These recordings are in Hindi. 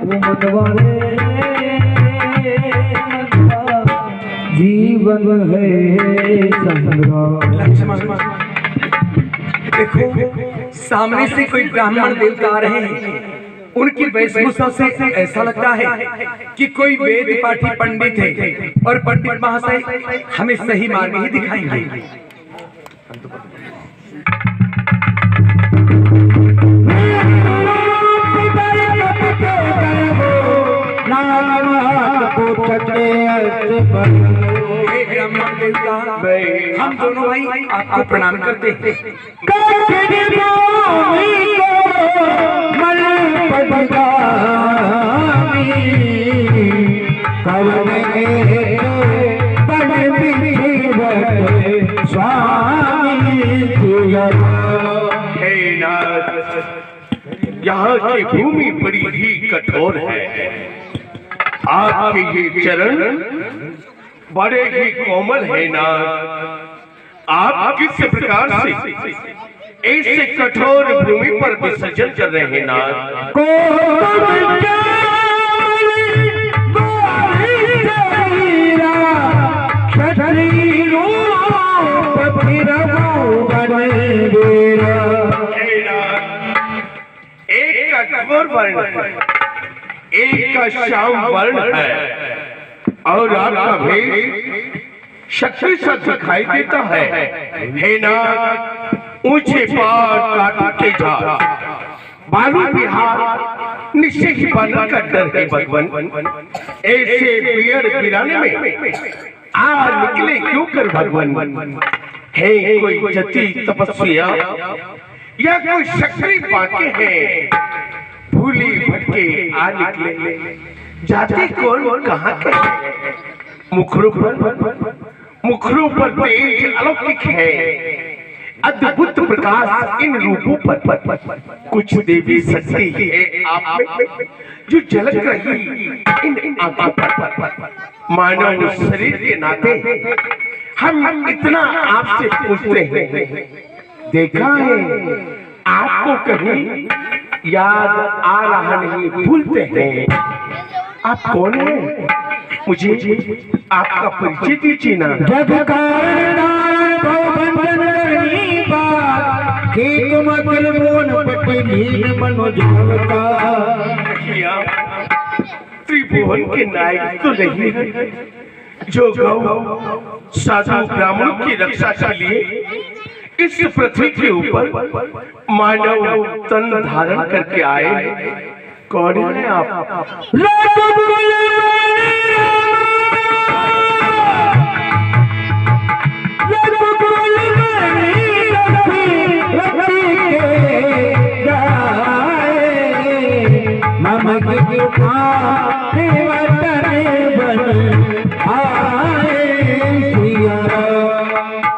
वो मनवारे जीवन है संग्राम। लक्ष्मण देखो, सामने से कोई ब्राह्मण देवता आ रहे हैं। उनकी वेशभूषा से ऐसा लगता है कि कोई वेद पाठी पंडित है और पंडित महाशय हमें सही मार्ग ही दिखाएंगे। ब्राह्मण देवता, हम दोनों भाई आपको प्रणाम करते हैं। यहाँ की भूमि बड़ी ही कठोर है। आपके ये चरण बड़े ही कोमल है नाथ। आप किस प्रकार से ऐसे कठोर भूमि पर विसर्जन कर रहे हैं नाथ? एक का घोर वर्ण है, एक का श्याम वर्ण है, और आपका भेष शक्ति सा दिखाई देता है। हे नाथ, ऊंचे पहाड़ काटते जा, बालू बिहार निश्चय ही बालू का डर है भगवान। ऐसे बियर गिराने में आ निकले क्यों कर भगवान? है कोई जति तपस्या या कोई शक्ति बाकी है? भूली भटके आ निकले, जाति कौन कहाँ के? मुखरों पर तेज अलौकिक है, अद्भुत प्रकाश इन रूपों पर। कुछ देवी शक्ति है आप में जो झलक रही इन आंखों पर। मानव शरीर के नाते हम इतना आपसे पूछते हैं, देखा है आपको कहीं याद आ रहा नहीं, भूलते हैं। आप कौन है? मुझे आपका परिचय दीजिए ना। जग कारण तुम अकल मोन पटलीन मनोज त्रिभुवन के नायक तो नहीं है, जो गौ साधु ब्राह्मणों की रक्षा के लिए इस पृथ्वी के ऊपर मानव तन धारण करके आए। कौन है आप?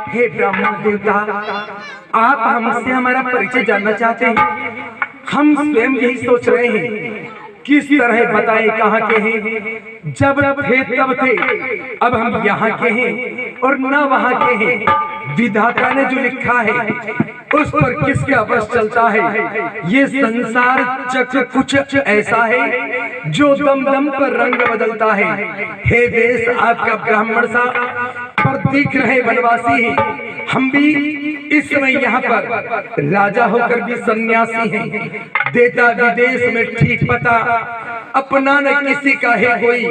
हे ब्राह्मण देवता, आप हमसे हमारा परिचय जानना चाहते हैं। हम स्वयं यही सोच रहे हैं किस तरह बताएं कहाँ के हैं। जब थे तब थे, अब हम यहाँ के हैं और न वहाँ के हैं। विधाता ने जो लिखा है उस पर किसका बस चलता है। ये संसार चक्र कुछ ऐसा है जो दम दम पर रंग बदलता है। हे वेश आपका ब्राह्मण सा पर दिख रहे वनवासी हैं। हम भी इस समय यहाँ पर राजा होकर भी सन्यासी हैं। देता विदेश में ठीक पता, अपना न किसी का है कोई।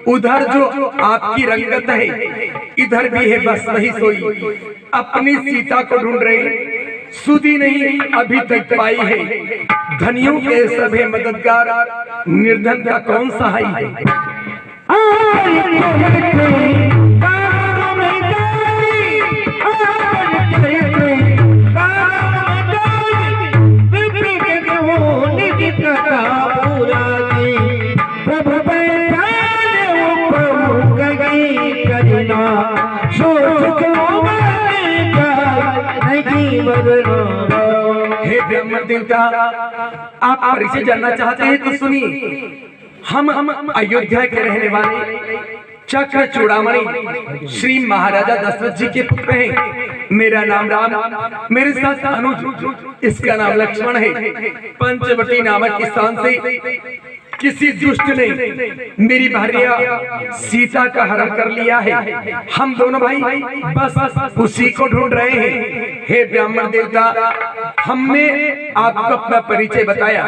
उधर जो आपकी रंगत है, इधर भी है बस वही सोई। अपनी सीता को ढूंढ रहे, सुधी नहीं अभी तक पाई है। धनियों के सभी मददगार, निर्धन का कौन सहाय है। हे ब्राह्मण देवता, आप परिचय जानना चाहते हैं तो सुनिए। हम अयोध्या के रहने वाले चक्र चूड़ामणि श्री महाराजा दशरथ जी के पुत्र हैं। मेरा नाम राम, मेरे साथ अनुज, इसका नाम लक्ष्मण है। पंचवटी नामक स्थान से किसी दुष्ट ने मेरी भार्या सीता का हरण कर लिया है। हम दोनों भाई बस उसी को ढूंढ रहे हैं। हे ब्राह्मण देवता, हमने आपको अपना परिचय बताया,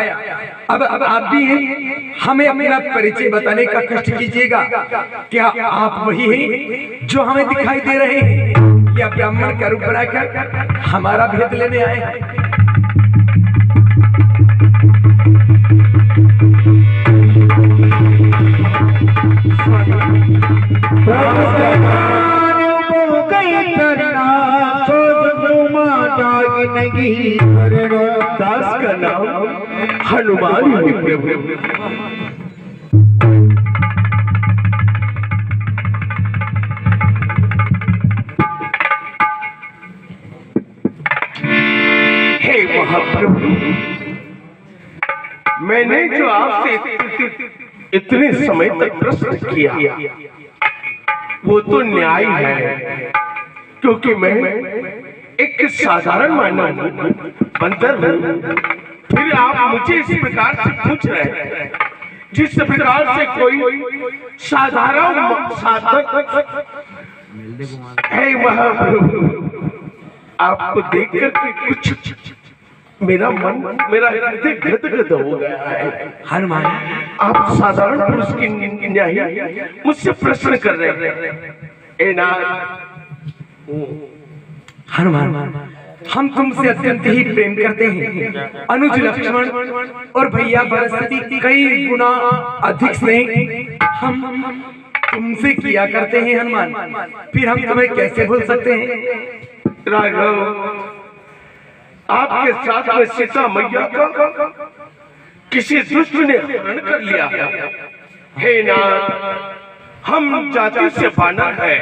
अब आप भी हैं, हमें अपना परिचय बताने का कष्ट कीजिएगा। क्या आप वही हैं जो हमें दिखाई दे रहे हैं, या ब्राह्मण का रूप बनाकर हमारा भेद लेने आए हैं? दास का नाम हनुमान है प्रभु। हे महाप्रभु, मैंने जो आपसे इतने समय तक प्रश्न किया वो तो न्याय है, क्योंकि मैं एक साधारण मानव बंदर हूँ। फिर आप मुझे इस प्रकार से पूछ रहे हैं जिस प्रकार से कोई साधारण साधक है। महाप्रभु, आपको देखकर कुछ मेरा हृदय गदगद हो गया है। हनुमान, आप साधारण पुरुष की न्याय मुझसे प्रश्न कर रहे हैं। ए नाथ हनुमान, हम तुमसे अत्यंत ही प्रेम करते हैं। अनुज लक्ष्मण और भैया भरत से कई गुना अधिक स्नेह हम तुमसे किया करते हैं हनुमान, फिर हम तुम्हें कैसे भूल सकते हैं? राघव, आपके साथ में सीता मैया का किसी दुष्ट ने हरण कर लिया है। हे नाथ, हम जाति से बानर है।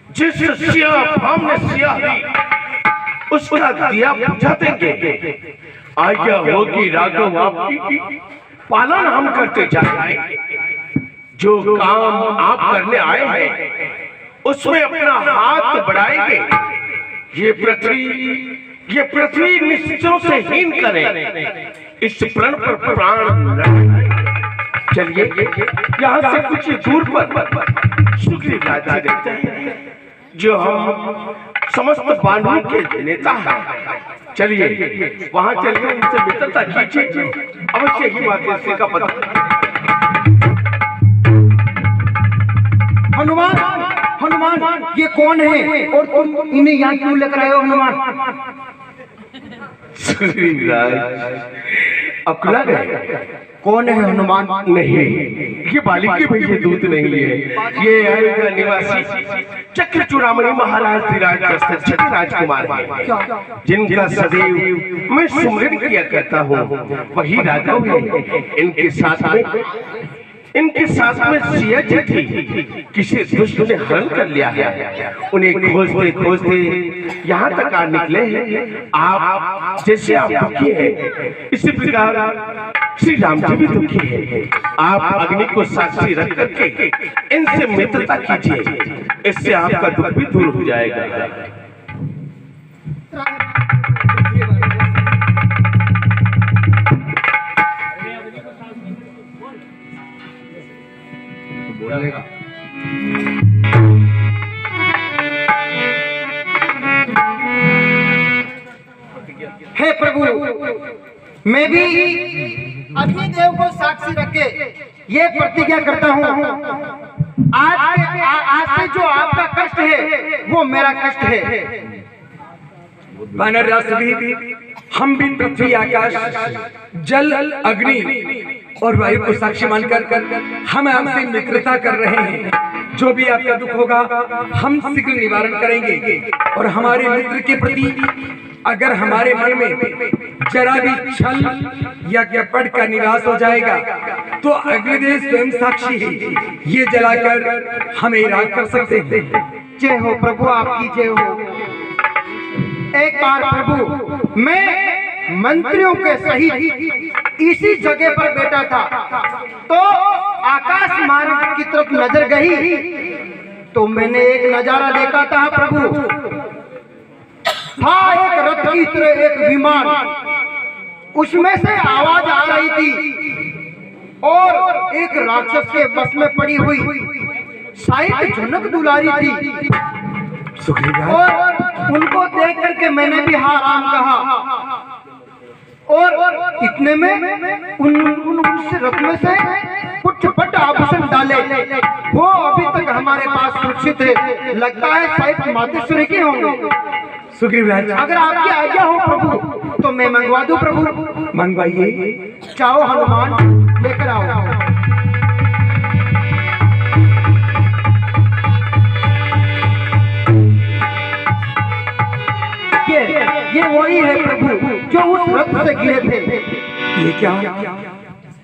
जिस सियाफाम ने सिया दी उसका दिया बुझा देंगे। आज्ञा होगी राघव आपकी, पालन हम करते जाएंगे। जो काम आप करने आए हैं उसमें अपना हाथ बढ़ाएंगे। ये पृथ्वी निश्चयों से हीन करें, इस प्रण पर प्राण। चलिए यहाँ से कुछ दूर पर सुग्रीव राजा रहते हैं, जो हम समस्त बांधवों के नेता हैं। चलिए वहां चलिए, उनसे मित्रता कीजिए, अवश्य ही बात इससे का पता। हनुमान, हनुमान, ये कौन है और तुम इन्हें यहाँ क्यों लेकर आए हो? हनुमान, सुग्रीव राज अकला गए। कौन है हनुमान? नहीं, ये बालिक के भेजे दूत नहीं है। ये अयोध्या निवासी चक्र चूड़ामणि महाराज धीराज छत्र राजकुमार है, जिनका सदैव मैं सुमिरन किया करता हूँ। वही राघव है। इनके साथ में सिया जी थी, किसी दुष्ट ने हरण कर लिया है। उन्हें खोजते खोजते यहाँ तक आ निकले हैं। आप जैसे आप दुखी हैं, इसी प्रकार श्री राम जी भी दुखी है। आप अग्नि को साक्षी रख करके इनसे मित्रता कीजिए, इससे आपका दुख भी दूर हो जाएगा। हे प्रभु, मैं भी अग्निदेव को साक्षी रख के ये प्रतिज्ञा करता हूँ, आज से जो आपका कष्ट है वो मेरा कष्ट है। वानर राष्ट्रवी, हम भी पृथ्वी, आकाश, जल, अग्नि और वायु को साक्षी मानकर हम आपसे मित्रता कर रहे हैं। जो भी आपका दुख होगा हम शीघ्र निवारण करेंगे, और हमारे मित्र के प्रति अगर हमारे मन में जरा भी छल या कपट का निवास हो जाएगा तो अग्निदेव स्वयं साक्षी है, ये जलाकर हमें राग कर सकते हैं। जय हो प्रभु, आपकी जय हो। एक बार प्रभु, मैं मंत्रियों के सहित इसी जगह पर बैठा था, तो आकाश मार्ग की तरफ नजर गई तो मैंने एक नजारा देखा था प्रभु। था एक रथ की तरह एक विमान, उसमें से आवाज आ रही थी, और एक राक्षस के बस में पड़ी हुई शायद जनक दुलारी थी। सुग्रीव और उनको देख करके मैंने भी हाँ राम कहा और इतने में उस रथ में से कुछ पट आभूषण डाले। वो अभी तक हमारे पास सुरक्षित है, लगता है शायद मातेश्वरी के होंगे। सुग्रीव अगर आपकी आज्ञा हो प्रभु तो मैं मंगवा दूं प्रभु। मंगवाइए। चाहो हनुमान लेकर आओ। ये वही है प्रभु जो उस रथ से गिरे थे। ये क्या?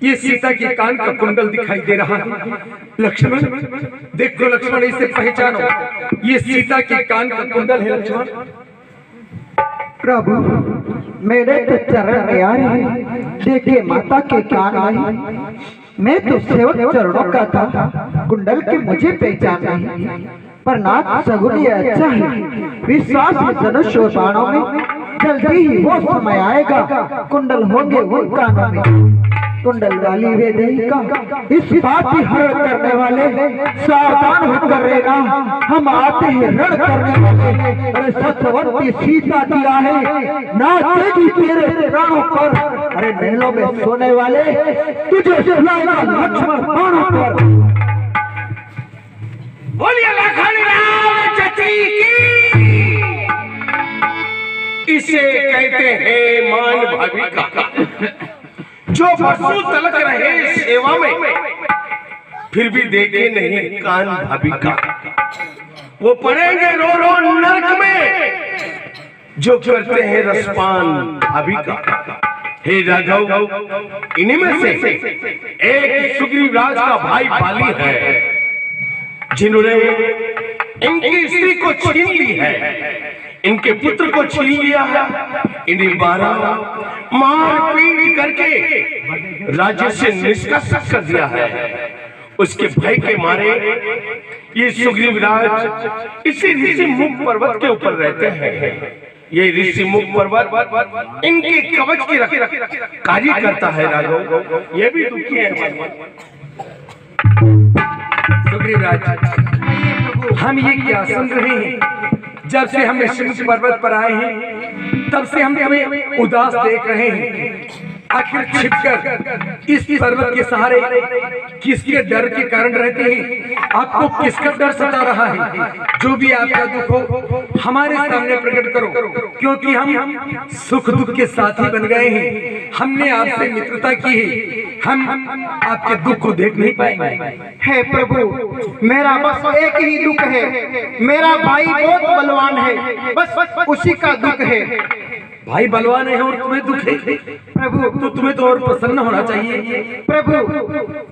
ये सीता के कान का कुंडल दिखाई दे रहा है। लक्ष्मण देखो, लक्ष्मण इसे पहचानो, ये सीता के कान का कुंडल है। लक्ष्मण प्रभु मेरे तो चरण न्यारे हैं, देखिए माता के कान आई। मैं तो सेवक चरणों का था, कुंडल के मुझे पहचान नहीं, पर नाथ सगुनी अच्छा है। विश्वास है धनुष और बाणों में, जल्दी ही वो समय आएगा कुंडल होंगे उन कानों में। कुंडल वाली वे देहिका इस बात की हरण करने वाले, सावधान होकर रहना, हम आते हैं रण करने वाले। अरे सत्यवती सीता दिया है ना तेजी तेरे प्राणों पर, अरे महलों में सोने वाले तुझे सुनाएगा लक्ष्मण बाणों पर। बोलिए लखन राम चची की। इसे कहते हैं मान भाविका, जो बरसों तलक रहे सेवा में, फिर भी देखे नहीं कान भाविका। वो पड़ेंगे रो रो नरक में, जो करते हैं रसपान भाविका। हे राघव, इन्हीं में से एक सुग्रीव राज का भाई बाली है, जिन्होंने इनकी स्त्री को छीन ली है, इनके पुत्र को छीन लिया है, इन्हें 12 मार पीट करके राज्य से निष्कासित कर दिया है। उसके भय के मारे ये सुग्रीव राज इसी ऋषि मुख पर्वत के ऊपर रहते हैं। ये ऋषि मुख पर्वत इनके कवच की कार्य करता है। राघव ये भी दुखी है। सुग्रीव राज, हम ये क्या सुन रहे हैं? जब से हम ऋषि पर्वत पर आए हैं तब से हम तुम्हें उदास देख रहे हैं। आखिर छिपकर इस पर्वत के सहारे किसके डर के कारण रहते हैं? आपको किसका डर सता रहा है? जो भी आपका दुख हो हमारे सामने प्रकट करो, क्योंकि हम सुख दुख के साथी बन गए हैं। हमने आपसे मित्रता की है, हम आपके दुख को देख नहीं पाएंगे। हे प्रभु, मेरा बस एक ही दुख है, मेरा भाई बहुत बलवान है, बस उसी का दुख है। भाई बलवान है और तुम्हें दुख है प्रभु, तो तुम्हें तो और प्रसन्न होना चाहिए। प्रभु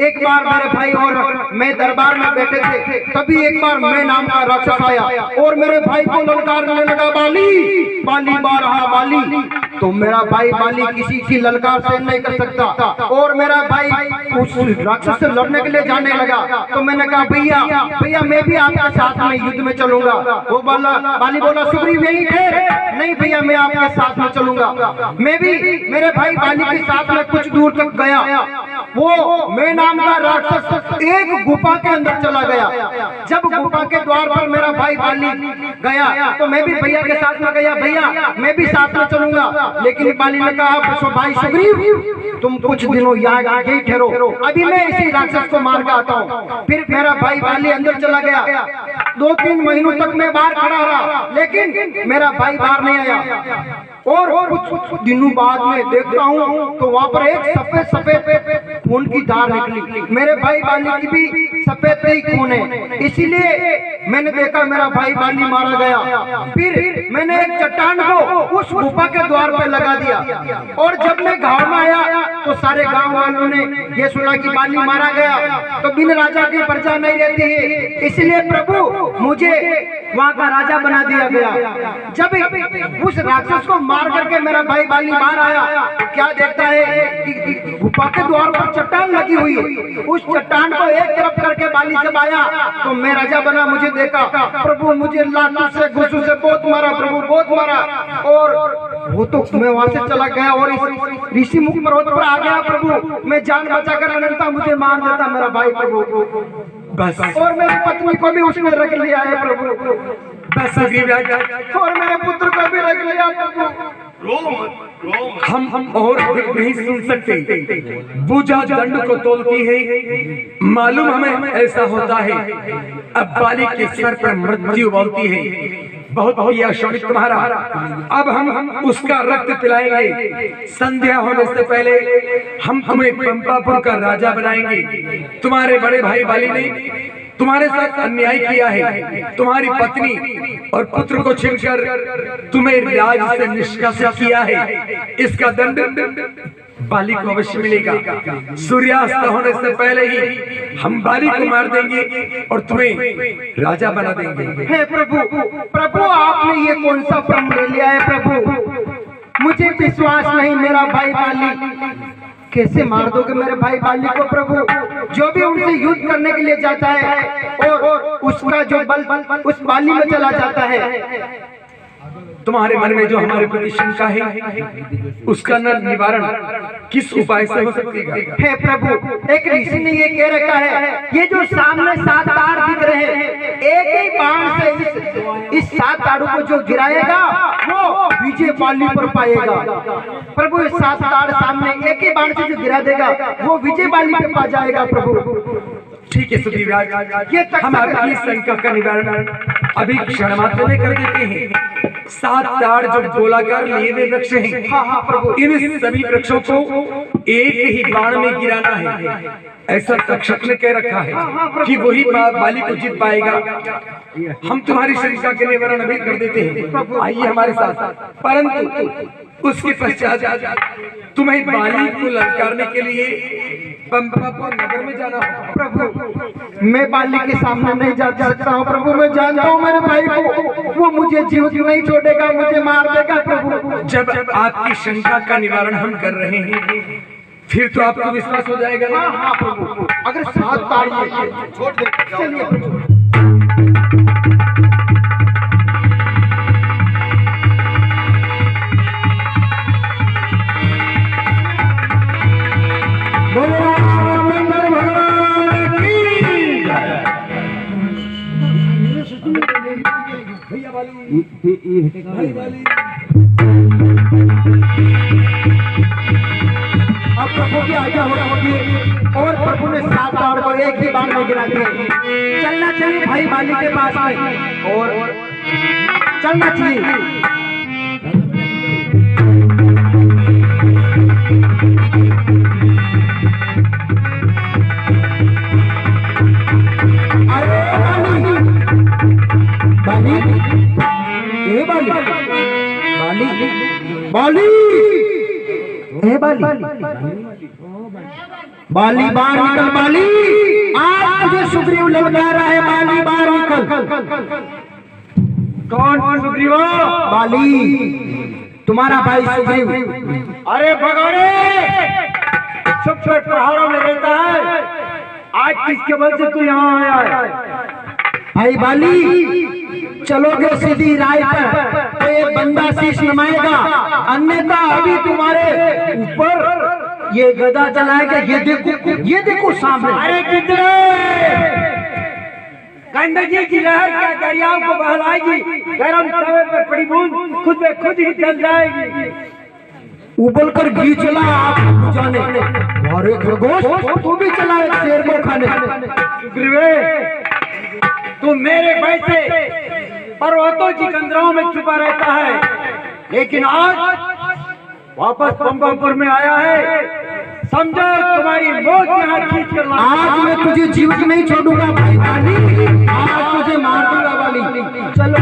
एक बार मेरे भाई और मैं दरबार में बैठे थे, तभी एक बार मैं नाम का राक्षस आया और मेरे भाई को ललकारने लगा, बाली बाली बारहा बाली। तो मेरा भाई बाली किसी की ललकार सहन नहीं कर सकता और मेरा भाई उस राक्षस से लड़ने के लिए जाने लगा। तो मैंने कहा भैया भैया मैं भी आपके साथ में युद्ध में चलूंगा। वो बोला, बाली बोला सुग्रीव यही थे। नहीं भैया मैं आपके साथ में चलूंगा। मैं भी मेरे भाई बाली के साथ में कुछ दूर तक गया। वो मैं नाम का राक्षस एक गुफा के अंदर चला गया। जब गुफा के द्वार पर मेरा भाई बाली गया तो मैं भी भैया के साथ में गया, भैया मैं भी साथ में चलूंगा। लेकिन बाली ने कहा भाई सुग्रीव तुम कुछ दिनों यहाँ यही ठहरो, अभी मैं इसी राक्षस को मार के आता हूँ। फिर मेरा भाई बाली अंदर चला गया। 2-3 महीनों तक मैं बाहर खड़ा रहा, लेकिन मेरा भाई बाहर नहीं आया। और कुछ दिनों बाद में देखता हूँ तो वहाँ पर एक सफेद सफेद खून की धार निकली। मेरे भाई बाली की भी सफेद ही खून है, इसीलिए मैंने देखा मेरा भाई बाली मारा गया। फिर मैंने एक चट्टान को उस गुफा के द्वार पर लगा दिया और जब मैं गाँव में आया तो सारे गाँव वालों ने ये सुना कि बाली मारा गया। तो बिन राजा की प्रजा नहीं रहती है, इसलिए प्रभु मुझे वहाँ का राजा बना दिया गया। जब उस राक्षस को मार करके मेरा भाई बाली बाहर आया तो क्या देखता है कि गुफा के द्वार पर चट्टान लगी हुई है, उस चट्टान को एक तरफ करके बाली जब आया तो मैं राजा बना, मुझे देखा प्रभु, मुझे लातू से घुसू से बहुत मारा प्रभु, बहुत मारा। और वो तो मैं वहां से चला गया और इस ऋषि मुख पर्वत पर आ गया प्रभु, मैं जान बचा कर अनंता मुझे मार देता मेरा भाई प्रभु, बस और मेरी पत्नी को भी उसने रख लिया है प्रभु, बस सुग्रीवराज, और मेरे पुत्र को भी रख लिया प्रभु। हम और अधिक नहीं सुन सकते। भुजा दंड को तोलती है, मालूम हमें ऐसा होता है। अब बाली के सर पर मृत्यु बोलती है, बहुत किया शोणित तुम्हारा, अब हम उसका रक्त पिलाएंगे। संध्या होने से पहले हम तुम्हें पंपापुर का राजा बनाएंगे। तुम्हारे बड़े भाई बाली ने तुम्हारे साथ अन्याय किया है, तुम्हारी पत्नी और पुत्र को छीनकर तुम्हें राज से निष्कासित किया है। इसका दंड बाली को अवश्य मिलेगा। सूर्यास्त होने से पहले ही हम बाली को मार देंगे और तुम्हें राजा बना देंगे। हे प्रभु, प्रभु आपने ये कौन सा प्रण ले लिया है प्रभु, मुझे विश्वास नहीं। मेरा भाई बाली कैसे मार दोगे मेरे भाई बाली को प्रभु, जो भी उनसे युद्ध करने के लिए जाता है और उसका जो बल उस बाली में चला जाता है। तुम्हारे मन में जो हमारे प्रति शंका है उसका निवारण किस उपाय से हो सकेगा? हे प्रभु, एक ऋषि ने ये कह रखा है, ये जो सामने 7 तार दिख रहे हैं, एक ही बाण से इस 7 तारों को जो गिराएगा वो विजय बाली पर पाएगा। प्रभु, इस 7 तार सामने एक ही बाण से जो गिरा देगा वो विजय बाली पे पा जाएगा प्रभु। ठीक है सुग्रीवराज, ये हम आपकी शंका का निवारण अभी क्षण मात्र में कर देते हैं। 7 ताड़ जो गोलाकार लिए हुए वृक्ष हैं, हाँ प्रभु, इन सभी वृक्षों को एक ही बाण में गिराना है, ऐसा तक्षक ने कह रखा है कि वही बाली को जीत पाएगा। हम तुम्हारी शंका के निवारण अभी कर देते हैं, आइए हमारे साथ। परंतु उसके पश्चात तुम्हें बाली को ललकारने के लिए पंपापुर नगर में जाना होगा। प्रभु, मैं बाली के सामने नहीं जा सकता हूँ प्रभु, मैं जानता हूँ मेरे भाई को, वो मुझे जीवित नहीं छोड़ेगा, मुझे मार देगा प्रभु। जब आपकी शंका का निवारण हम कर रहे हैं फिर तो आपको विश्वास हो जाएगा ना? हाँ प्रभु, अगर 7 तार छोड़ दे, चलिए प्रभु। अब प्रभु की आज्ञा होगी और प्रभु ने 7 ताड़ को एक ही बार में गिरा दिया। चलना चाहिए भाई बाली के पास में और चलना चाहिए। बाली, ए बाली, बाली, बाली, ए बाली, बाली बाहर निकल बाली, आज मुझे सुग्रीव ललका रहा है, बाली बाहर निकल। कौन सुग्रीव? बाली, तुम्हारा भाई सुग्रीव। अरे भगोड़े, छुप पहाड़ों में रहता है, आज किसके बल से तू यहाँ आया है? भाई बाली, चलोगे सीधी राय पर तो एक बंदा शीश नमाएगा, अन्यथा अभी तुम्हारे ऊपर ये गदा चलाएगा। ये देखो सामने। अरे कितने गंदगी की लहर क्या दरियाओं को बहलाएगी, गरम तवे पर पड़ी बूंद खुद में खुद ही जल जाएगी। उबल कर घी चला आप जाने, अरे खरगोश तू भी चला शेर को खाने। सुग्रीव, तू मेरे वैसे पर्वतों की कंदराओं में छुपा रहता है, लेकिन आज वापस पंपापुर में आया है, समझो तुम्हारी मौत यहाँ खींच कर आज मैं तुझे जीवित नहीं छोड़ूंगा भाई बाली, आज तुझे मार दूंगा बाली। चलो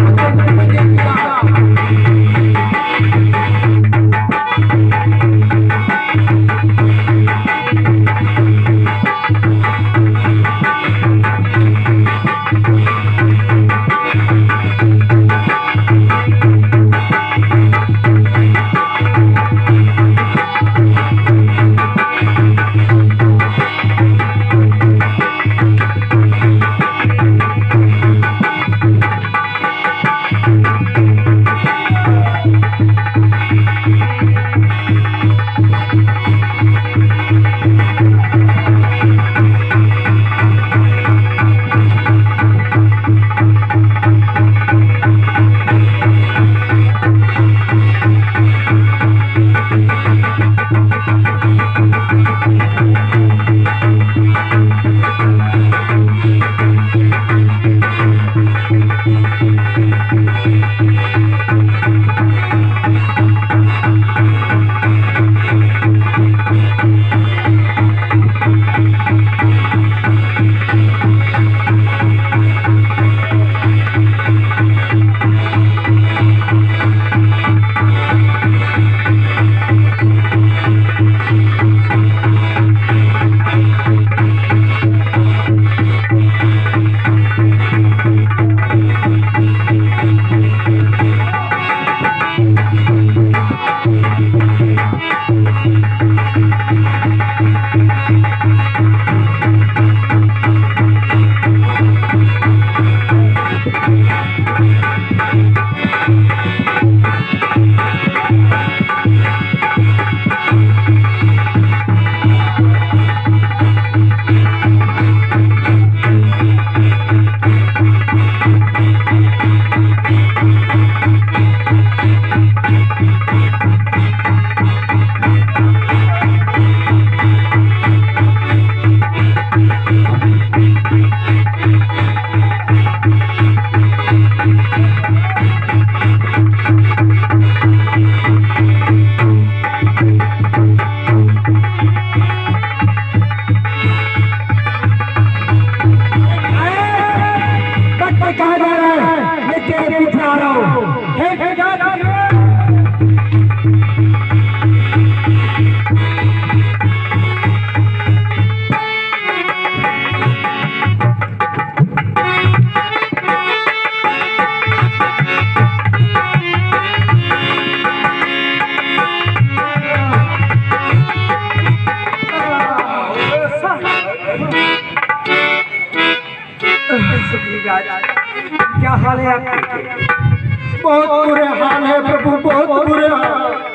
क्या हाल है आपके? बहुत बुरे हाल है प्रभु, बहुत बुरे हाल।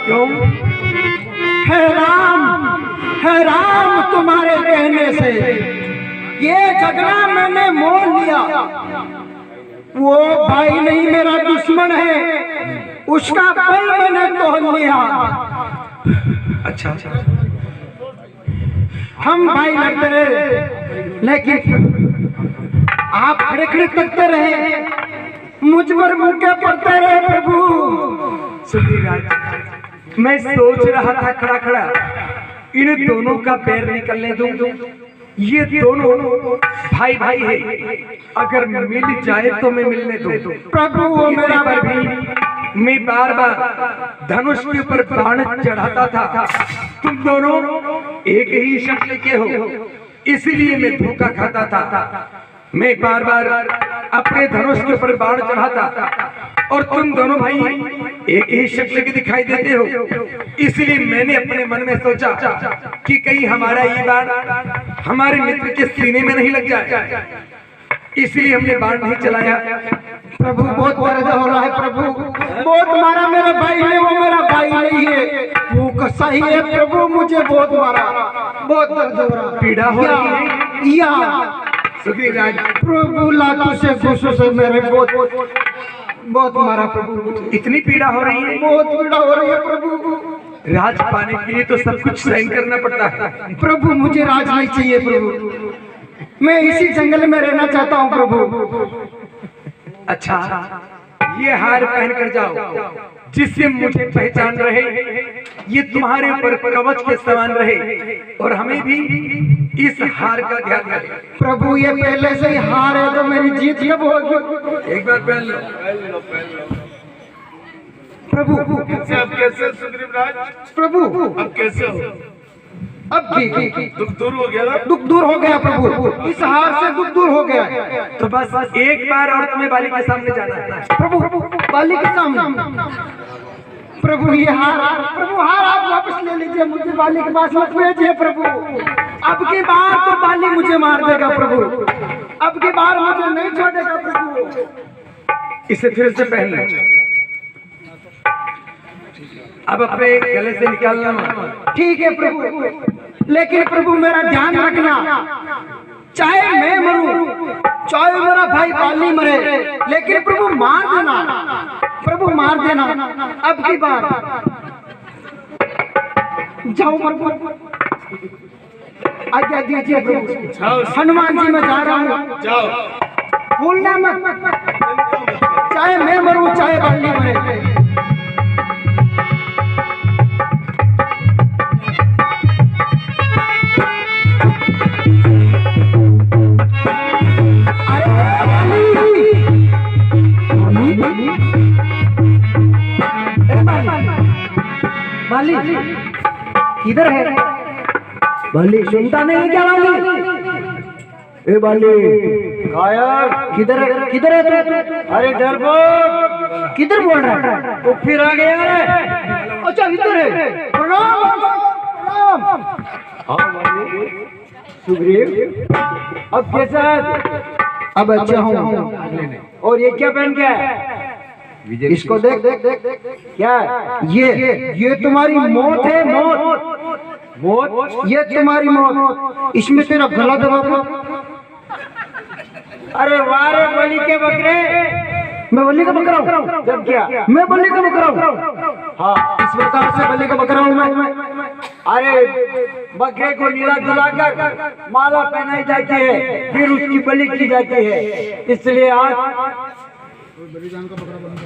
क्यों? है राम तुम्हारे कहने से ये झगड़ा मैंने मोल लिया। वो भाई नहीं मेरा दुश्मन है, उसका बल मैंने तोड़ लिया। अच्छा, हम भाई लड़ते रहे, लेकिन आप खड़े खड़े तकते रहे, मुझ पर मुक्के पड़ते रहे प्रभु। सुधीराज, मैं सोच रहा था खड़ा खड़ा इन दोनों का पैर निकलने दूं। ये दोनों भाई भाई है, अगर मिल जाए तो मैं मिलने दूं। प्रभु वो मेरा पर भी मैं बार बार धनुष के ऊपर बाण चढ़ाता था। तुम दोनों एक ही शक्ल के हो, इसलिए मैं धोखा खाता था। मैं बार बार अपने धनुष के ऊपर बाण चढ़ाता और तुम दोनों भाई एक ही शक्ल के दिखाई देते हो, इसलिए मैंने अपने मन में सोचा कि कहीं हमारा ये बाण हमारे मित्र के सीने में नहीं लग जाए, इसलिए हमने बाण नहीं चलाया। प्रभु बहुत दर्द हो रहा है प्रभु, बहुत मारा मेरे भाई ने, वो मेरा भाई नहीं है, वो कसा ही है प्रभु, मुझे बहुत मारा, बहुत दर्द हो रहा है, पीड़ा हो रही है या सुधीराज। प्रभु लातों से घुसों से मेरे बहुत मारा प्रभु। इतनी पीड़ा हो रही है? बहुत पीड़ा हो रही है प्रभु। राज पाने के लिए तो सब कुछ सहन करना पड़ता है। प्रभु मुझे राज नहीं चाहिए प्रभु, मैं इसी जंगल में रहना चाहता हूँ प्रभु। अच्छा, ये हार पहन कर जाओ, जिससे मुझे पहचान रहे, ये तुम्हारे ऊपर कवच के समान रहे और हमें भी इस हार का ध्यान रहे। प्रभु ये पहले से ही हार है तो मेरी जीत कब होगी? एक बार पहन लो। प्रभु कैसे सुग्रीव राज? प्रभु अब कैसे हो? अब ठीक, दुख दूर हो गया ना? दुख दूर हो गया प्रभु, इस हार से दुख दूर हो गया। तो बस एक बार और तुम्हें बाली के सामने जाना है। प्रभु बाली के सामने? प्रभु ये हार, प्रभु हार आप वापस ले लीजिए, मुझे बाली के पास मत भेजिए प्रभु। अब की बार तो बाली मुझे मार देगा प्रभु, अब की बार मुझे नहीं छोड़ेगा प्रभु। इसे फिर से पहन लो। अब अपने गले से निकालना। ठीक है प्रभु, लेकिन प्रभु मेरा ध्यान रखना, चाहे मैं मरूं, चाहे मेरा भाई बाली मरे, लेकिन प्रभु मार देना, प्रभु मार देना। अब की बार जाओ प्रभु, आज्ञा दीजिए प्रभु। हनुमान जी मैं जा रहा हूँ, जाओ। भूलना मत, चाहे मैं मरूं चाहे बाली मरे। बाली किधर है? बाली सुनता नहीं क्या बाली? ए बाली किधर है? किधर है तू? अरे डरपोक, किधर बोल रहा है? तो फिर आ गया रे। अच्छा इधर है। प्रणाम प्रणाम। सुग्रीव अब कैसा? अब अच्छा हूँ। और ये क्या पहन के है? इसको देख देख देख क्या ये तुम्हारी मौत है, मौत, ये तुम्हारी मौत। इसमें तेरा गला दबा। अरे वारे बलि के बकरे, मैं बलि का बकरा हूँ। जब क्या मैं बलि का बकरा हूँ? हाँ, इस प्रकार से बलि का बकरा हूँ मैं। अरे बकरे को नीला धुलाकर माला पहनाई जाती है, फिर उसकी बलि की जाती है, इसलिए आज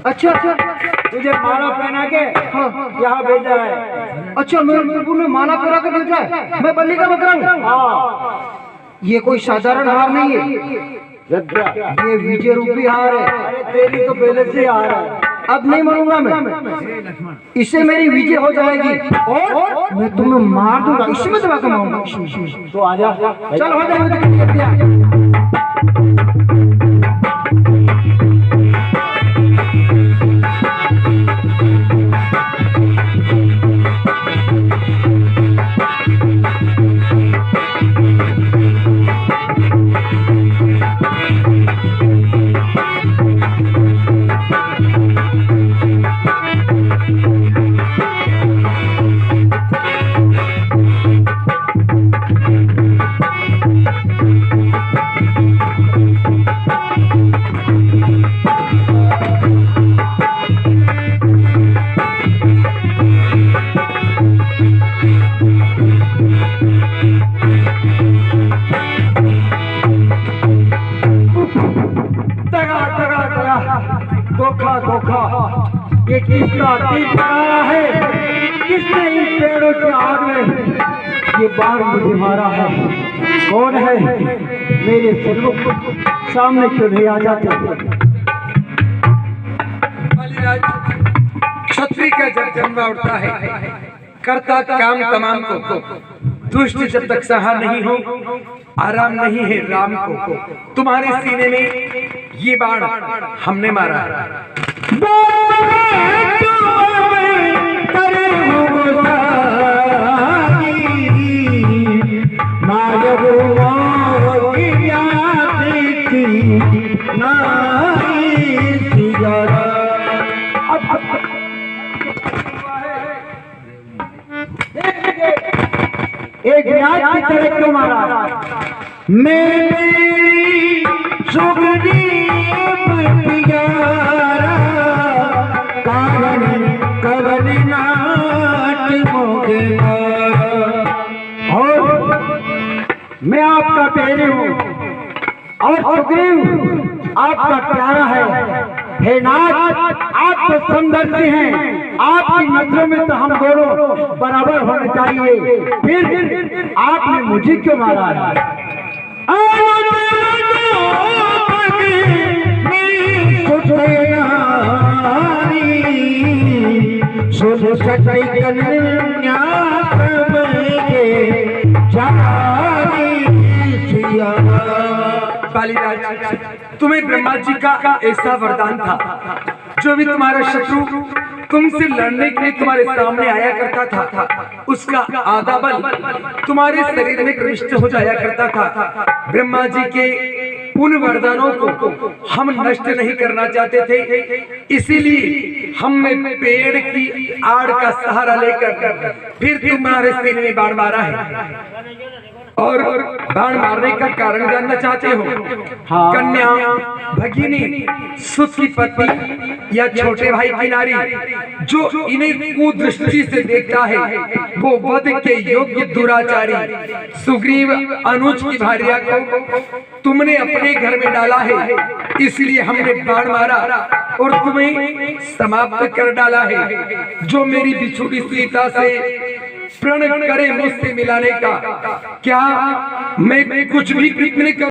अच्छा तुझे माला पहना के यहाँ भेजा है। अच्छा प्रभु ने माला पहना के भेजा है, मैं बलि का बकरा हूँ। हाँ, ये कोई साधारण हार नहीं है, ये विजय रूपी हार है। अरे तेरी तो पहले से हार है। अब नहीं मरूंगा मैं, इससे मेरी विजय हो जाएगी और मैं तुम्हें मार दूंगा, इसमें दबा के मारूंगा। तो आजा, चल हो जाए। किसका दिल पड़ा है, किसने इन पेड़ों के आग में ये बाण मुझे मारा है? कौन है? मेरे सन्मुख सामने क्यों नहीं आ जाते? क्षत्रिय का जब जन्म उठता है, करता काम तमाम को, दुष्ट जब तक सहा नहीं हो, आराम नहीं है राम को। तुम्हारे सीने में ये बाण हमने मारा एक न्याय की तरह क्यों मारा? मेरी सुग्रीव प्यारा कारण कवन नाट मोगे मारा। और मैं आपका प्यारे हूँ और सुग्रीव आपका प्यारा है। हे नाथ, आप तो समदर्शी हैं, आपकी नजरों में तो हम दोनों बराबर होने चाहिए, फिर आपने मुझे क्यों मारा है? बालीराज, तुम्हें ब्रह्मा जी का ऐसा वरदान था, जो भी तुम्हारा शत्रु तुमसे लड़ने के लिए तुम्हारे सामने आया करता था, उसका आधा बल तुम्हारे शरीर में प्रविष्ट हो जाया करता था। ब्रह्मा जी के उन वरदानों को हम नष्ट नहीं करना चाहते थे, इसीलिए हमने पेड़ की आड़ का सहारा लेकर फिर तुम्हारे सिर में बाण मारा है। और बाण मारने का कारण जानना चाहते हो? हाँ। कन्या, भगिनी, सुत की पत्नी या छोटे भाई की नारी जो इन्हें कुदृष्टि से देखता है, वो वध के योग्य दुराचारी सुग्रीव अनुज की भार्या को तुमने अपने घर में डाला है, इसलिए हमने बाण मारा और तुम्हें समाप्त कर डाला है। जो मेरी बिछुड़ी सीता से प्रण करे मुझसे मिलाने का, क्या मैं कुछ भी कितने